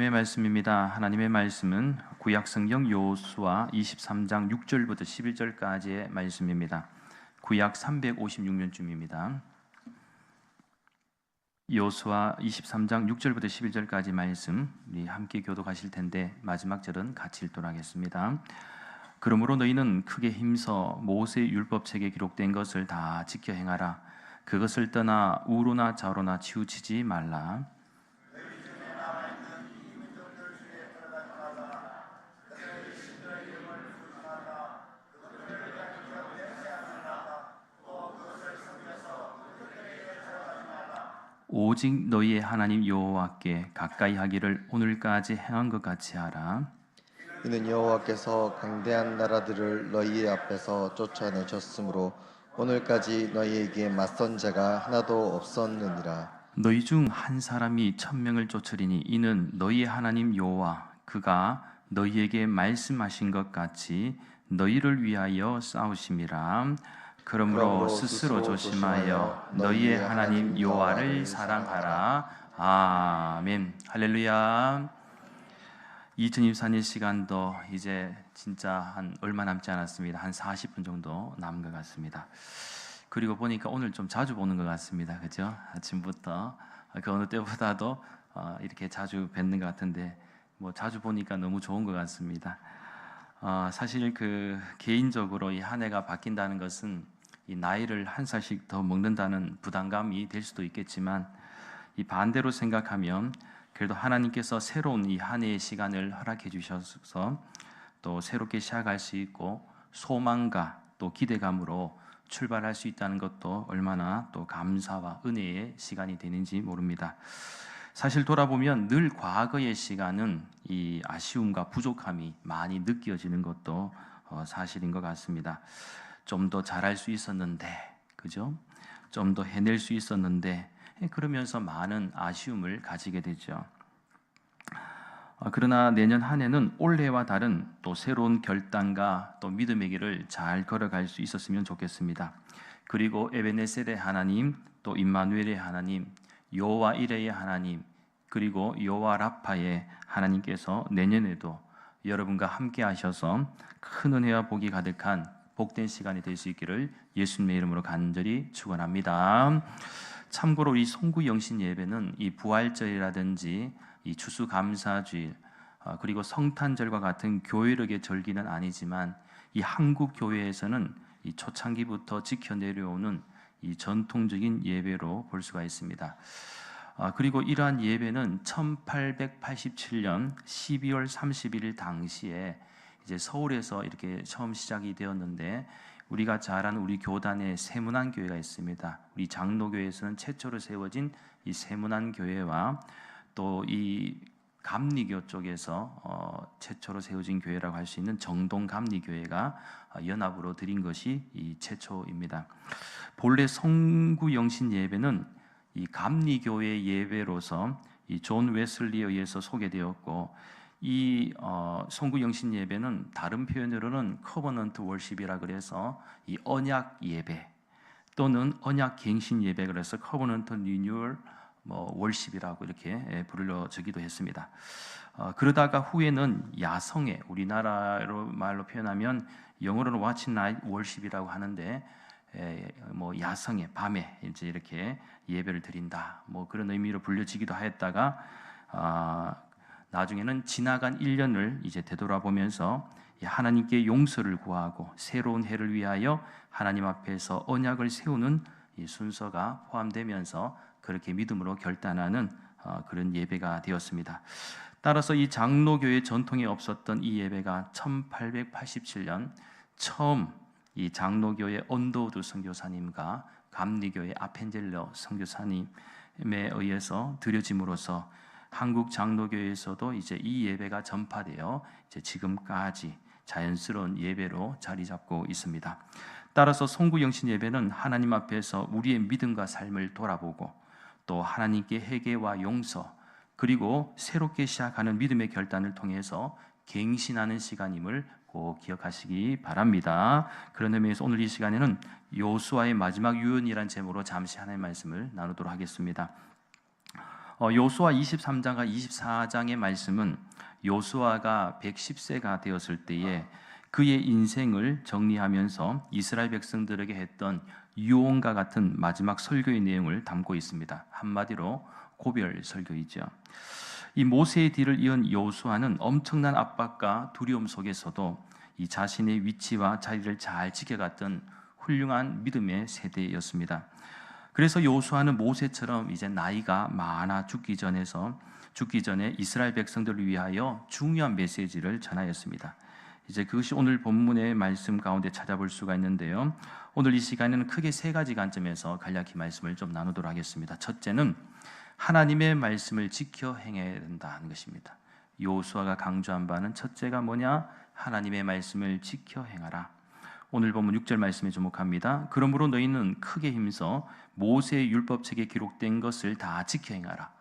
하나님의 말씀입니다. 하나님의 말씀은 구약성경 여호수아 23장 6절부터 11절까지의 말씀입니다. 구약 356년쯤입니다. 여호수아 23장 6절부터 11절까지 말씀 우리 함께 교독하실 텐데 마지막 절은 같이 읽도록 하겠습니다. 그러므로 너희는 크게 힘써 모세의 율법책에 기록된 것을 다 지켜 행하라. 그것을 떠나 우로나 좌로나 치우치지 말라. 오직 너희의 하나님 여호와께 가까이 하기를 오늘까지 행한 것 같이 하라. 이는 여호와께서 강대한 나라들을 너희 앞에서 쫓아내셨으므로 오늘까지 너희에게 맞선 자가 하나도 없었느니라. 너희 중 한 사람이 1000명을 쫓으리니 이는 너희의 하나님 여호와 그가 너희에게 말씀하신 것 같이 너희를 위하여 싸우심이라. 그러므로 스스로 조심하여 너희의 하나님 여호와를 사랑하라. 아멘. 할렐루야. 2024년 시간도 이제 진짜 한 얼마 남지 않았습니다. 한 40분 정도 남은 것 같습니다. 그리고 보니까 오늘 좀 자주 보는 것 같습니다. 그죠? 아침부터 그 어느 때보다도 이렇게 자주 뵙는 것 같은데 뭐 자주 보니까 너무 좋은 것 같습니다. 사실 그 개인적으로 이 한 해가 바뀐다는 것은 이 나이를 한 살씩 더 먹는다는 부담감이 될 수도 있겠지만 이 반대로 생각하면 그래도 하나님께서 새로운 이 한 해의 시간을 허락해 주셔서 또 새롭게 시작할 수 있고 소망과 또 기대감으로 출발할 수 있다는 것도 얼마나 또 감사와 은혜의 시간이 되는지 모릅니다. 사실 돌아보면 늘 과거의 시간은 이 아쉬움과 부족함이 많이 느껴지는 것도 사실인 것 같습니다. 좀 더 잘할 수 있었는데, 그죠? 좀 더 해낼 수 있었는데, 그러면서 많은 아쉬움을 가지게 되죠. 그러나 내년 한 해는 올해와 다른 또 새로운 결단과 또 믿음의 길을 잘 걸어갈 수 있었으면 좋겠습니다. 그리고 에베네셀의 하나님, 또 임마누엘의 하나님, 여호와 이레의 하나님, 그리고 여호와 라파의 하나님께서 내년에도 여러분과 함께 하셔서 큰 은혜와 복이 가득한 복된 시간이 될 수 있기를 예수님의 이름으로 간절히 축원합니다. 참고로 이 송구영신 예배는 이 부활절이라든지 이 추수감사주일 그리고 성탄절과 같은 교회력의 절기는 아니지만 이 한국 교회에서는 이 초창기부터 지켜 내려오는 이 전통적인 예배로 볼 수가 있습니다. 그리고 이러한 예배는 1887년 12월 31일 당시에 이제 서울에서 이렇게 처음 시작이 되었는데 우리가 잘 아는 우리 교단에 세문안 교회가 있습니다. 우리 장로교회에서는 최초로 세워진 이 세문안 교회와 또 이 감리교 쪽에서 최초로 세워진 교회라고 할 수 있는 정동 감리교회가 연합으로 드린 것이 이 최초입니다. 본래 송구영신 예배는 이 감리교회 예배로서 이 존 웨슬리에 의해서 소개되었고 이 송구영신 예배는 다른 표현으로는 커버넌트 월십이라 그래서 이 언약 예배 또는 언약 갱신 예배 그래서 커버넌트 리뉴얼 월십이라고 이렇게 불려지기도 했습니다. 그러다가 후에는 야성회 우리나라로 말로 표현하면 영어로는 Watch Night Worship이라고 하는데 야성회 밤에 이제 이렇게 예배를 드린다 그런 의미로 불려지기도 하였다가 나중에는 지나간 1년을 이제 되돌아보면서 하나님께 용서를 구하고 새로운 해를 위하여 하나님 앞에서 언약을 세우는 이 순서가 포함되면서 그렇게 믿음으로 결단하는 그런 예배가 되었습니다. 따라서 이 장로교회 전통에 없었던 이 예배가 1887년 처음 이 장로교회 언더우드 선교사님과 감리교회 아펜젤러 선교사님에 의해서 드려짐으로써 한국 장로교회에서도 이제 이 예배가 전파되어 이제 지금까지 자연스러운 예배로 자리 잡고 있습니다. 따라서 송구영신 예배는 하나님 앞에서 우리의 믿음과 삶을 돌아보고 또 하나님께 회개와 용서 그리고 새롭게 시작하는 믿음의 결단을 통해서 갱신하는 시간임을 꼭 기억하시기 바랍니다. 그런 의미에서 오늘 이 시간에는 여호수아의 마지막 유언이라는 제목으로 잠시 하나님의 말씀을 나누도록 하겠습니다. 요수아 23장과 24장의 말씀은 요수아가 110세가 되었을 때에 그의 인생을 정리하면서 이스라엘 백성들에게 했던 유언과 같은 마지막 설교의 내용을 담고 있습니다. 한마디로 고별 설교이죠. 이 모세의 뒤를 이은 요수아는 엄청난 압박과 두려움 속에서도 이 자신의 위치와 자리를 잘 지켜갔던 훌륭한 믿음의 세대였습니다. 그래서 요수아는 모세처럼 이제 나이가 많아 죽기 전에 이스라엘 백성들을 위하여 중요한 메시지를 전하였습니다. 이제 그것이 오늘 본문의 말씀 가운데 찾아볼 수가 있는데요. 오늘 이 시간에는 크게 세 가지 관점에서 간략히 말씀을 좀 나누도록 하겠습니다. 첫째는 하나님의 말씀을 지켜 행해야 된다는 것입니다. 요수아가 강조한 바는 첫째가 뭐냐? 하나님의 말씀을 지켜 행하라. 오늘 본문 6절 말씀에 주목합니다. 그러므로 너희는 크게 힘써 모세의 율법책에 기록된 것을 다 지켜 행하라.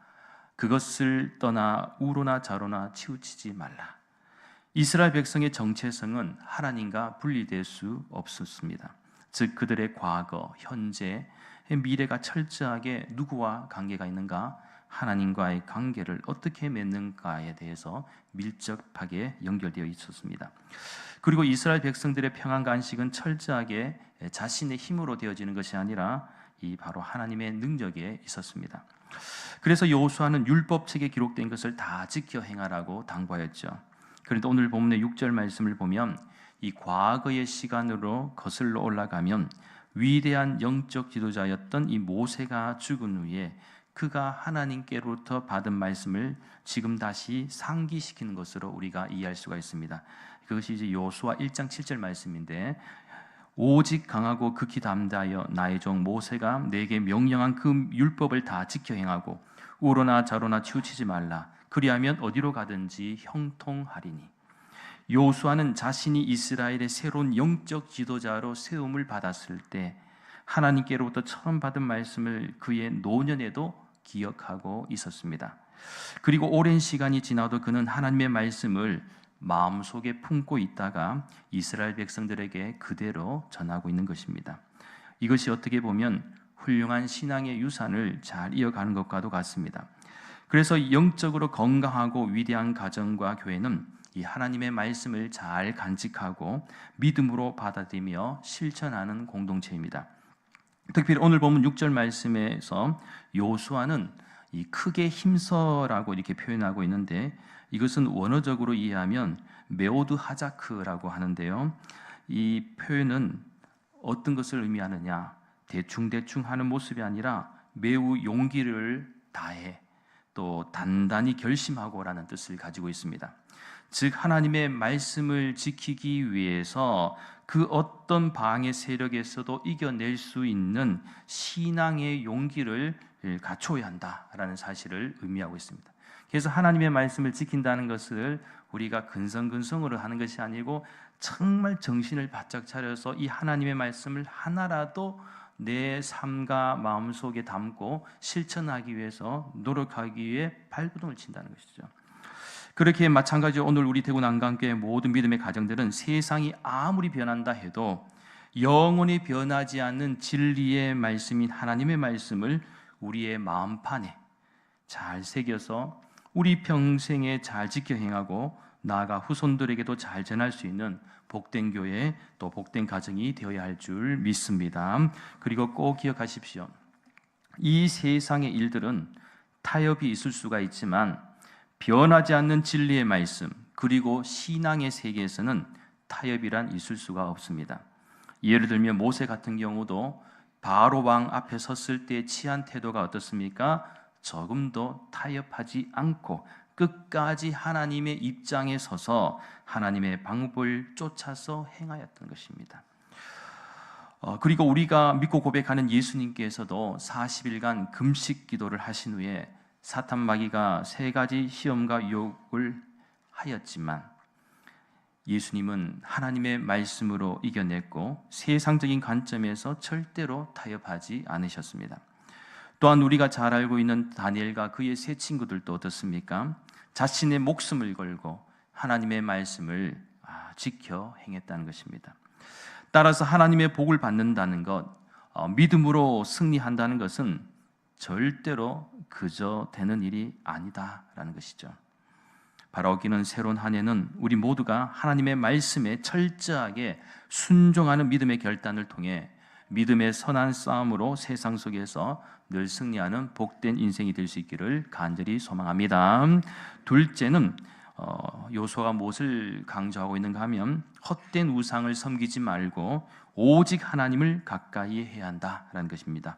그것을 떠나 우로나 좌로나 치우치지 말라. 이스라엘 백성의 정체성은 하나님과 분리될 수 없었습니다. 즉 그들의 과거, 현재, 미래가 철저하게 누구와 관계가 있는가? 하나님과의 관계를 어떻게 맺는가에 대해서 밀접하게 연결되어 있었습니다. 그리고 이스라엘 백성들의 평안과 안식은 철저하게 자신의 힘으로 되어지는 것이 아니라 이 바로 하나님의 능력에 있었습니다. 그래서 여호수아는 율법책에 기록된 것을 다 지켜 행하라고 당부하였죠. 그런데 오늘 본문의 6절 말씀을 보면 이 과거의 시간으로 거슬러 올라가면 위대한 영적 지도자였던 이 모세가 죽은 후에 그가 하나님께로부터 받은 말씀을 지금 다시 상기시키는 것으로 우리가 이해할 수가 있습니다. 그것이 이제 여호수아 1장 7절 말씀인데, 오직 강하고 극히 담대하여 나의 종 모세가 내게 명령한 그 율법을 다 지켜 행하고 우로나 좌로나 치우치지 말라. 그리하면 어디로 가든지 형통하리니. 여호수아는 자신이 이스라엘의 새로운 영적 지도자로 세움을 받았을 때 하나님께로부터 처음 받은 말씀을 그의 노년에도 기억하고 있었습니다. 그리고 오랜 시간이 지나도 그는 하나님의 말씀을 마음속에 품고 있다가 이스라엘 백성들에게 그대로 전하고 있는 것입니다. 이것이 어떻게 보면 훌륭한 신앙의 유산을 잘 이어가는 것과도 같습니다. 그래서 영적으로 건강하고 위대한 가정과 교회는 이 하나님의 말씀을 잘 간직하고 믿음으로 받아들이며 실천하는 공동체입니다. 특별히 오늘 보면 6절 말씀에서 여호수아는 이 크게 힘써라고 이렇게 표현하고 있는데, 이것은 원어적으로 이해하면 메오드 하자크라고 하는데요. 이 표현은 어떤 것을 의미하느냐? 대충대충 하는 모습이 아니라 매우 용기를 다해 또 단단히 결심하고라는 뜻을 가지고 있습니다. 즉 하나님의 말씀을 지키기 위해서 그 어떤 방해 세력에서도 이겨낼 수 있는 신앙의 용기를 갖춰야 한다라는 사실을 의미하고 있습니다. 그래서 하나님의 말씀을 지킨다는 것을 우리가 근성근성으로 하는 것이 아니고 정말 정신을 바짝 차려서 이 하나님의 말씀을 하나라도 내 삶과 마음속에 담고 실천하기 위해서 노력하기 위해 발버둥을 친다는 것이죠. 그렇게 마찬가지로 오늘 우리 대구 난강교회 모든 믿음의 가정들은 세상이 아무리 변한다 해도 영원히 변하지 않는 진리의 말씀인 하나님의 말씀을 우리의 마음판에 잘 새겨서 우리 평생에 잘 지켜 행하고 나아가 후손들에게도 잘 전할 수 있는 복된 교회 또 복된 가정이 되어야 할 줄 믿습니다. 그리고 꼭 기억하십시오. 이 세상의 일들은 타협이 있을 수가 있지만 변하지 않는 진리의 말씀 그리고 신앙의 세계에서는 타협이란 있을 수가 없습니다. 예를 들면 모세 같은 경우도 바로 왕 앞에 섰을 때 취한 태도가 어떻습니까? 조금도 타협하지 않고 끝까지 하나님의 입장에 서서 하나님의 방법을 쫓아서 행하였던 것입니다. 그리고 우리가 믿고 고백하는 예수님께서도 40일간 금식 기도를 하신 후에 사탄 마귀가 3가지 시험과 유혹을 하였지만 예수님은 하나님의 말씀으로 이겨냈고 세상적인 관점에서 절대로 타협하지 않으셨습니다. 또한 우리가 잘 알고 있는 다니엘과 그의 세 친구들도 어떻습니까? 자신의 목숨을 걸고 하나님의 말씀을 지켜 행했다는 것입니다. 따라서 하나님의 복을 받는다는 것, 믿음으로 승리한다는 것은 절대로 그저 되는 일이 아니다라는 것이죠. 바라오기는 새로운 한 해는 우리 모두가 하나님의 말씀에 철저하게 순종하는 믿음의 결단을 통해 믿음의 선한 싸움으로 세상 속에서 늘 승리하는 복된 인생이 될 수 있기를 간절히 소망합니다. 둘째는 요소가 무엇을 강조하고 있는가 하면 헛된 우상을 섬기지 말고 오직 하나님을 가까이 해야 한다라는 것입니다.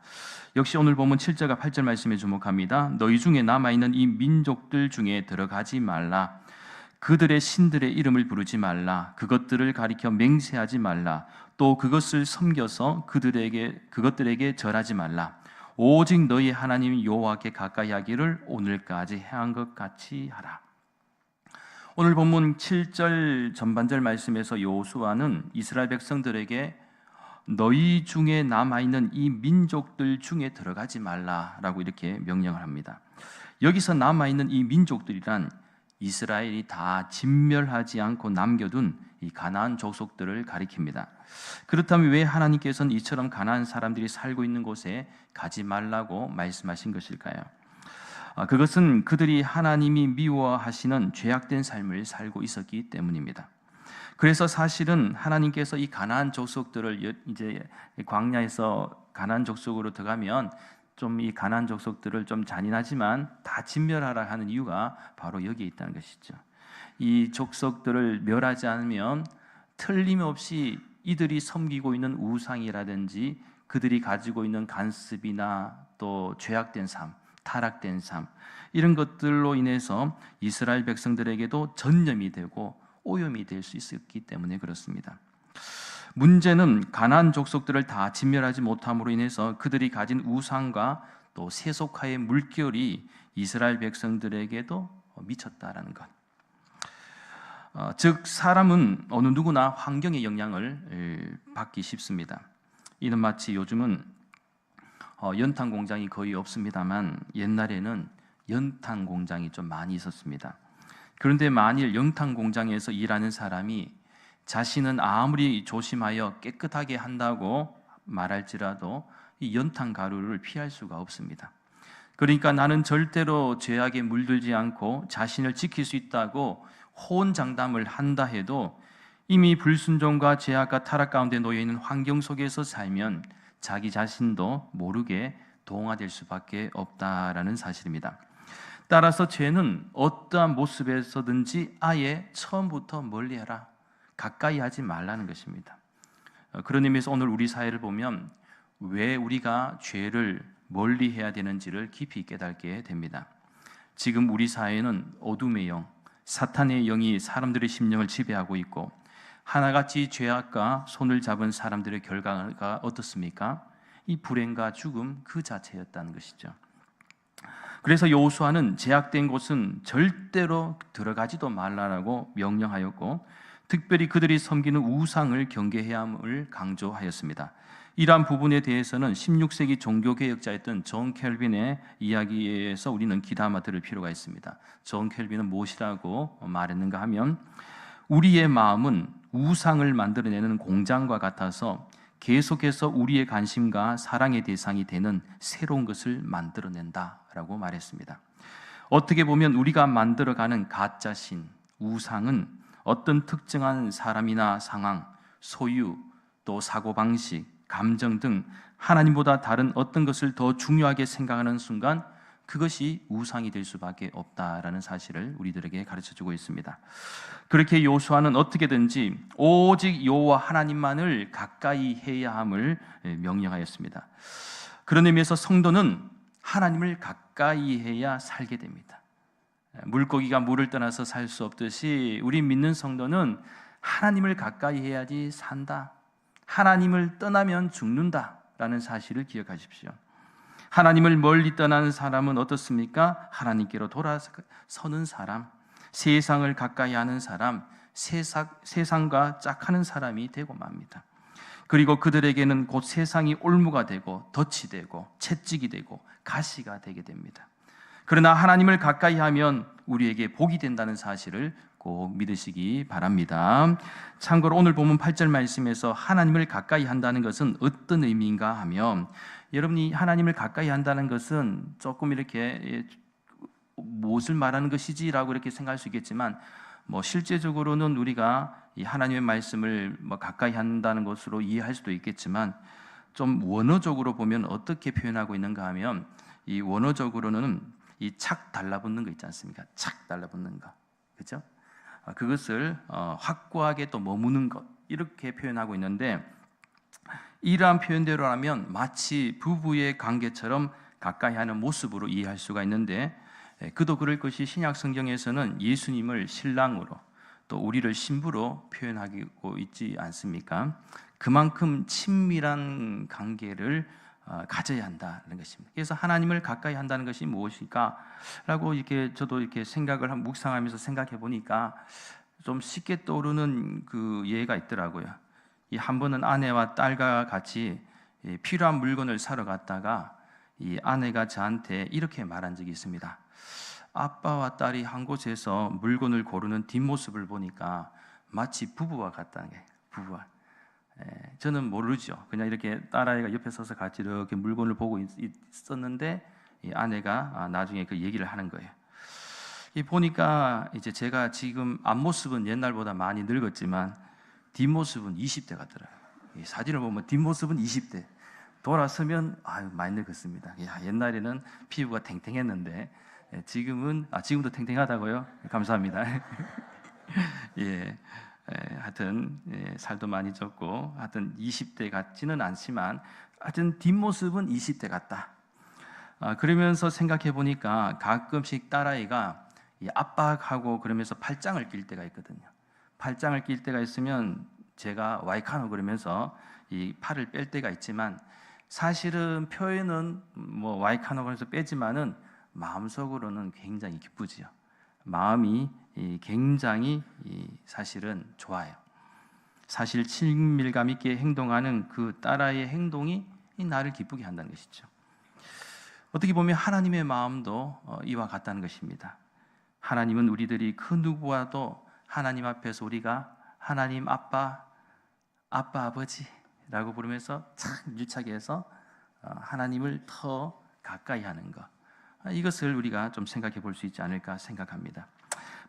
역시 오늘 보면 7절과 8절 말씀에 주목합니다. 너희 중에 남아있는 이 민족들 중에 들어가지 말라. 그들의 신들의 이름을 부르지 말라. 그것들을 가리켜 맹세하지 말라. 또 그것을 섬겨서 그것들에게 절하지 말라. 오직 너희 하나님 여호와께 가까이 하기를 오늘까지 행한 것 같이 하라. 오늘 본문 7절 전반절 말씀에서 여호수아는 이스라엘 백성들에게 너희 중에 남아있는 이 민족들 중에 들어가지 말라라고 이렇게 명령을 합니다. 여기서 남아있는 이 민족들이란 이스라엘이 다 진멸하지 않고 남겨둔 이 가나안 족속들을 가리킵니다. 그렇다면 왜 하나님께서는 이처럼 가나안 사람들이 살고 있는 곳에 가지 말라고 말씀하신 것일까요? 그것은 그들이 하나님이 미워하시는 죄악된 삶을 살고 있었기 때문입니다. 그래서 사실은 하나님께서 이 가나안 족속들을 이제 광야에서 가나안 족속으로 들어가면 좀 이 가나안 족속들을 좀 잔인하지만 다 진멸하라 하는 이유가 바로 여기에 있다는 것이죠. 이 족속들을 멸하지 않으면 틀림없이 이들이 섬기고 있는 우상이라든지 그들이 가지고 있는 간습이나 또 죄악된 삶, 타락된 삶 이런 것들로 인해서 이스라엘 백성들에게도 전염이 되고 오염이 될 수 있었기 때문에 그렇습니다. 문제는 가나안 족속들을 다 진멸하지 못함으로 인해서 그들이 가진 우상과 또 세속화의 물결이 이스라엘 백성들에게도 미쳤다라는 것. 즉 사람은 어느 누구나 환경의 영향을 받기 쉽습니다. 이는 마치 요즘은 연탄 공장이 거의 없습니다만 옛날에는 연탄 공장이 좀 많이 있었습니다. 그런데 만일 연탄 공장에서 일하는 사람이 자신은 아무리 조심하여 깨끗하게 한다고 말할지라도 이 연탄 가루를 피할 수가 없습니다. 그러니까 나는 절대로 죄악에 물들지 않고 자신을 지킬 수 있다고 호언장담을 한다 해도 이미 불순종과 죄악과 타락 가운데 놓여 있는 환경 속에서 살면 자기 자신도 모르게 동화될 수밖에 없다라는 사실입니다. 따라서 죄는 어떠한 모습에서든지 아예 처음부터 멀리하라, 가까이 하지 말라는 것입니다. 그런 의미에서 오늘 우리 사회를 보면 왜 우리가 죄를 멀리해야 되는지를 깊이 깨닫게 됩니다. 지금 우리 사회는 어둠의 영, 사탄의 영이 사람들의 심령을 지배하고 있고 하나같이 죄악과 손을 잡은 사람들의 결과가 어떻습니까? 이 불행과 죽음 그 자체였다는 것이죠. 그래서 여호수아는 제약된 곳은 절대로 들어가지도 말라라고 명령하였고 특별히 그들이 섬기는 우상을 경계해야 함을 강조하였습니다. 이러한 부분에 대해서는 16세기 종교개혁자였던 존 켈빈의 이야기에서 우리는 귀담아 들을 필요가 있습니다. 존 켈빈은 무엇이라고 말했는가 하면 우리의 마음은 우상을 만들어내는 공장과 같아서 계속해서 우리의 관심과 사랑의 대상이 되는 새로운 것을 만들어낸다라고 말했습니다. 어떻게 보면 우리가 만들어가는 가짜신, 우상은 어떤 특정한 사람이나 상황, 소유, 또 사고방식, 감정 등 하나님보다 다른 어떤 것을 더 중요하게 생각하는 순간 그것이 우상이 될 수밖에 없다라는 사실을 우리들에게 가르쳐주고 있습니다. 그렇게 여호수아는 어떻게든지 오직 여호와 하나님만을 가까이 해야 함을 명령하였습니다. 그런 의미에서 성도는 하나님을 가까이 해야 살게 됩니다. 물고기가 물을 떠나서 살 수 없듯이 우리 믿는 성도는 하나님을 가까이 해야지 산다, 하나님을 떠나면 죽는다라는 사실을 기억하십시오. 하나님을 멀리 떠나는 사람은 어떻습니까? 하나님께로 돌아서는 사람, 세상을 가까이 하는 사람, 세상과 짝하는 사람이 되고 맙니다. 그리고 그들에게는 곧 세상이 올무가 되고 덫이 되고 채찍이 되고 가시가 되게 됩니다. 그러나 하나님을 가까이 하면 우리에게 복이 된다는 사실을 꼭 믿으시기 바랍니다. 참고로 오늘 본문 8절 말씀에서 하나님을 가까이 한다는 것은 어떤 의미인가 하면 여러분이 하나님을 가까이 한다는 것은 조금 이렇게 무엇을 말하는 것이지라고 이렇게 생각할 수 있겠지만, 실제적으로는 우리가 이 하나님의 말씀을 가까이 한다는 것으로 이해할 수도 있겠지만, 좀 원어적으로 보면 어떻게 표현하고 있는가 하면, 이 원어적으로는 이 착 달라붙는 거 있지 않습니까? 착 달라붙는 거, 그렇죠? 그것을 확고하게 또 머무는 것, 이렇게 표현하고 있는데, 이러한 표현대로라면 마치 부부의 관계처럼 가까이 하는 모습으로 이해할 수가 있는데, 그도 그럴 것이 신약 성경에서는 예수님을 신랑으로 또 우리를 신부로 표현하고 있지 않습니까? 그만큼 친밀한 관계를 가져야 한다는 것입니다. 그래서 하나님을 가까이 한다는 것이 무엇일까라고 이렇게 저도 이렇게 생각을 묵상하면서 생각해 보니까 좀 쉽게 떠오르는 그 예가 있더라고요. 이 한 번은 아내와 딸과 같이 필요한 물건을 사러 갔다가 이 아내가 저한테 이렇게 말한 적이 있습니다. 아빠와 딸이 한 곳에서 물건을 고르는 뒷모습을 보니까 마치 부부와 같다는 게, 부부와. 저는 모르죠. 그냥 이렇게 딸아이가 옆에 서서 같이 이렇게 물건을 보고 있었는데, 이 아내가 나중에 그 얘기를 하는 거예요. 이 보니까 이제 제가 지금 앞모습은 옛날보다 많이 늙었지만 뒷모습은 20대 같더라고요. 이 사진을 보면 뒷모습은 20대. 돌아서면 많이 늙었습니다. 옛날에는 피부가 탱탱했는데 지금도 탱탱하다고요? 감사합니다. 하여튼 살도 많이 쪘고, 하여튼 20대 같지는 않지만 하여튼 뒷모습은 20대 같다. 그러면서 생각해 보니까 가끔씩 딸아이가 압박하고 그러면서 팔짱을 낄 때가 있거든요. 팔짱을 낄 때가 있으면 제가 와이카노 그러면서 이 팔을 뺄 때가 있지만, 사실은 표현은 와이카노 그래서 빼지만은 마음속으로는 굉장히 기쁘지요. 마음이 굉장히 사실은 좋아요. 사실 친밀감 있게 행동하는 그 딸아이의 행동이 나를 기쁘게 한다는 것이죠. 어떻게 보면 하나님의 마음도 이와 같다는 것입니다. 하나님은 우리들이 그 누구와도 하나님 앞에서 우리가 하나님 아빠 아버지라고 부르면서 참 밀착해 해서 하나님을 더 가까이 하는 것, 이것을 우리가 좀 생각해 볼 수 있지 않을까 생각합니다.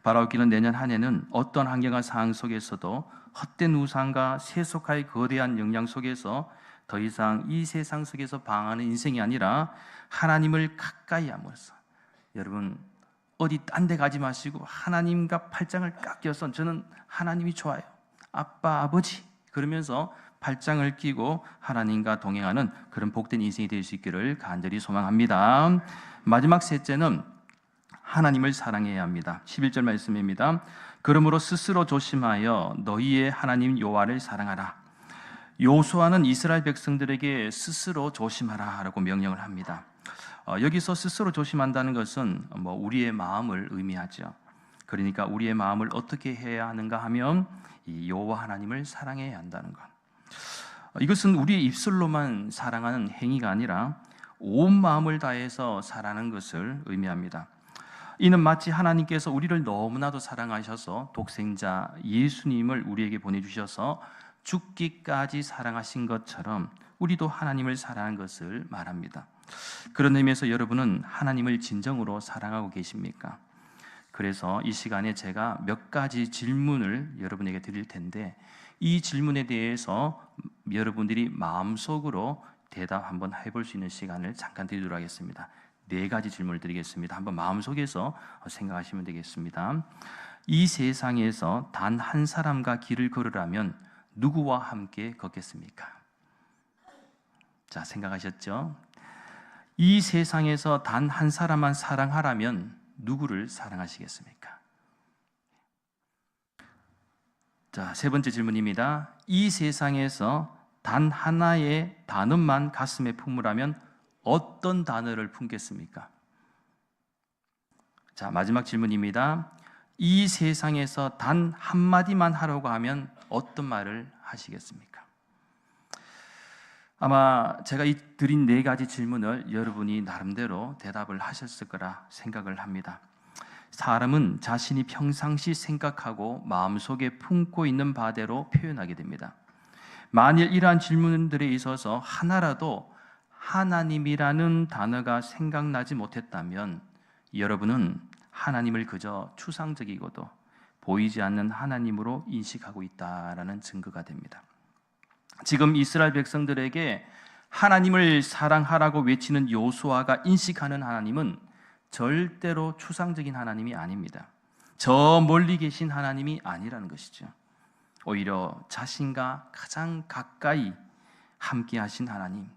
바라옵기는 내년 한 해는 어떤 환경과 상황 속에서도 헛된 우상과 세속화의 거대한 영향 속에서 더 이상 이 세상 속에서 방황하는 인생이 아니라 하나님을 가까이 함으로써, 여러분 어디 딴 데 가지 마시고 하나님과 팔짱을 꽉 껴서 저는 하나님이 좋아요, 아빠 아버지 그러면서 팔짱을 끼고 하나님과 동행하는 그런 복된 인생이 될 수 있기를 간절히 소망합니다. 마지막 셋째는 하나님을 사랑해야 합니다. 11절 말씀입니다. 그러므로 스스로 조심하여 너희의 하나님 여호와를 사랑하라. 여호수아는 이스라엘 백성들에게 스스로 조심하라 라고 명령을 합니다. 여기서 스스로 조심한다는 것은 우리의 마음을 의미하죠. 그러니까 우리의 마음을 어떻게 해야 하는가 하면 이 여호와 하나님을 사랑해야 한다는 것. 이것은 우리의 입술로만 사랑하는 행위가 아니라 온 마음을 다해서 사랑하는 것을 의미합니다. 이는 마치 하나님께서 우리를 너무나도 사랑하셔서 독생자 예수님을 우리에게 보내주셔서 죽기까지 사랑하신 것처럼 우리도 하나님을 사랑한 것을 말합니다. 그런 의미에서 여러분은 하나님을 진정으로 사랑하고 계십니까? 그래서 이 시간에 제가 몇 가지 질문을 여러분에게 드릴 텐데, 이 질문에 대해서 여러분들이 마음속으로 대답 한번 해볼 수 있는 시간을 잠깐 드리도록 하겠습니다. 4가지 질문을 드리겠습니다. 한번 마음속에서 생각하시면 되겠습니다. 이 세상에서 단 한 사람과 길을 걸으라면 누구와 함께 걷겠습니까? 자, 생각하셨죠? 이 세상에서 단 한 사람만 사랑하라면 누구를 사랑하시겠습니까? 자, 3번째 질문입니다. 이 세상에서 단 하나의 단어만 가슴에 품으라면 어떤 단어를 품겠습니까? 자, 마지막 질문입니다. 이 세상에서 단 한마디만 하라고 하면 어떤 말을 하시겠습니까? 아마 제가 이 드린 4가지 질문을 여러분이 나름대로 대답을 하셨을 거라 생각을 합니다. 사람은 자신이 평상시 생각하고 마음속에 품고 있는 바대로 표현하게 됩니다. 만일 이러한 질문들에 있어서 하나라도 하나님이라는 단어가 생각나지 못했다면 여러분은 하나님을 그저 추상적이고도 보이지 않는 하나님으로 인식하고 있다라는 증거가 됩니다. 지금 이스라엘 백성들에게 하나님을 사랑하라고 외치는 여호수아가 인식하는 하나님은 절대로 추상적인 하나님이 아닙니다. 저 멀리 계신 하나님이 아니라는 것이죠. 오히려 자신과 가장 가까이 함께 하신 하나님.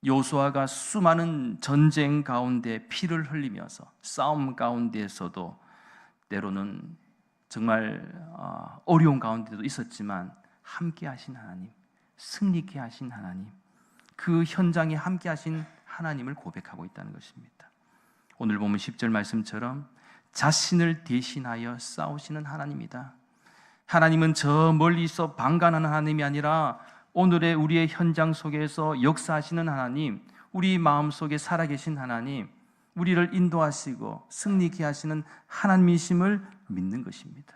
여호수아가 수많은 전쟁 가운데 피를 흘리면서 싸움 가운데에서도 때로는 정말 어려운 가운데도 있었지만 함께 하신 하나님, 승리케 하신 하나님, 그 현장에 함께 하신 하나님을 고백하고 있다는 것입니다. 오늘 보면 10절 말씀처럼 자신을 대신하여 싸우시는 하나님이다. 하나님은 저 멀리서 방관하는 하나님이 아니라 오늘의 우리의 현장 속에서 역사하시는 하나님, 우리 마음속에 살아계신 하나님, 우리를 인도하시고 승리케 하시는 하나님이심을 믿는 것입니다.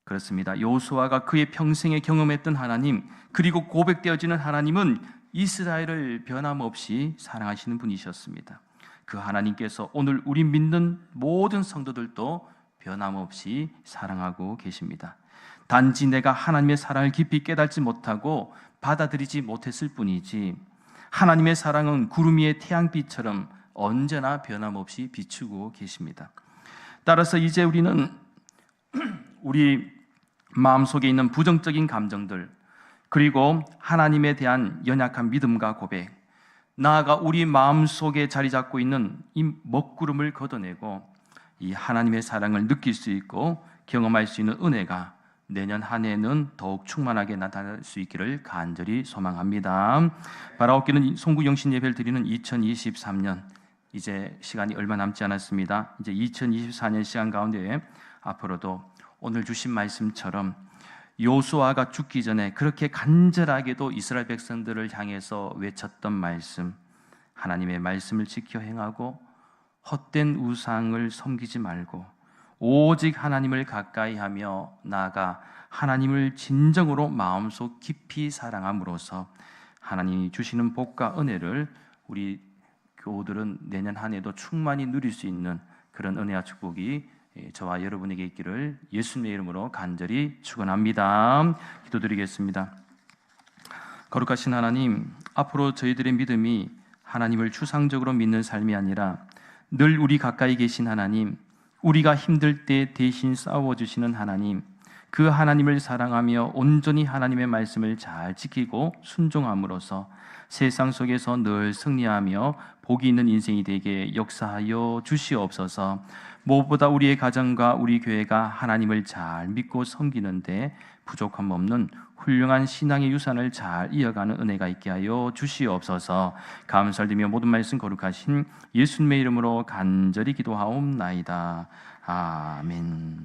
그렇습니다. 여호수아가 그의 평생에 경험했던 하나님, 그리고 고백되어지는 하나님은 이스라엘을 변함없이 사랑하시는 분이셨습니다. 그 하나님께서 오늘 우리 믿는 모든 성도들도 변함없이 사랑하고 계십니다. 단지 내가 하나님의 사랑을 깊이 깨닫지 못하고 받아들이지 못했을 뿐이지 하나님의 사랑은 구름 위의 태양빛처럼 언제나 변함없이 비추고 계십니다. 따라서 이제 우리는 우리 마음속에 있는 부정적인 감정들, 그리고 하나님에 대한 연약한 믿음과 고백, 나아가 우리 마음속에 자리 잡고 있는 이 먹구름을 걷어내고 이 하나님의 사랑을 느낄 수 있고 경험할 수 있는 은혜가 내년 한 해에는 더욱 충만하게 나타날 수 있기를 간절히 소망합니다. 바라옵기는 송구영신 예배를 드리는 2023년, 이제 시간이 얼마 남지 않았습니다. 이제 2024년 시간 가운데 앞으로도 오늘 주신 말씀처럼 여호수아가 죽기 전에 그렇게 간절하게도 이스라엘 백성들을 향해서 외쳤던 말씀, 하나님의 말씀을 지켜 행하고 헛된 우상을 섬기지 말고 오직 하나님을 가까이 하며 나아가 하나님을 진정으로 마음속 깊이 사랑함으로써 하나님이 주시는 복과 은혜를 우리 교우들은 내년 한 해도 충만히 누릴 수 있는 그런 은혜와 축복이 저와 여러분에게 있기를 예수님의 이름으로 간절히 축원합니다. 기도드리겠습니다. 거룩하신 하나님, 앞으로 저희들의 믿음이 하나님을 추상적으로 믿는 삶이 아니라 늘 우리 가까이 계신 하나님, 우리가 힘들 때 대신 싸워주시는 하나님, 그 하나님을 사랑하며 온전히 하나님의 말씀을 잘 지키고 순종함으로써 세상 속에서 늘 승리하며 복이 있는 인생이 되게 역사하여 주시옵소서. 무엇보다 우리의 가정과 우리 교회가 하나님을 잘 믿고 섬기는데 부족함 없는 훌륭한 신앙의 유산을 잘 이어가는 은혜가 있게 하여 주시옵소서. 감사드리며 모든 말씀 거룩하신 예수님의 이름으로 간절히 기도하옵나이다. 아멘.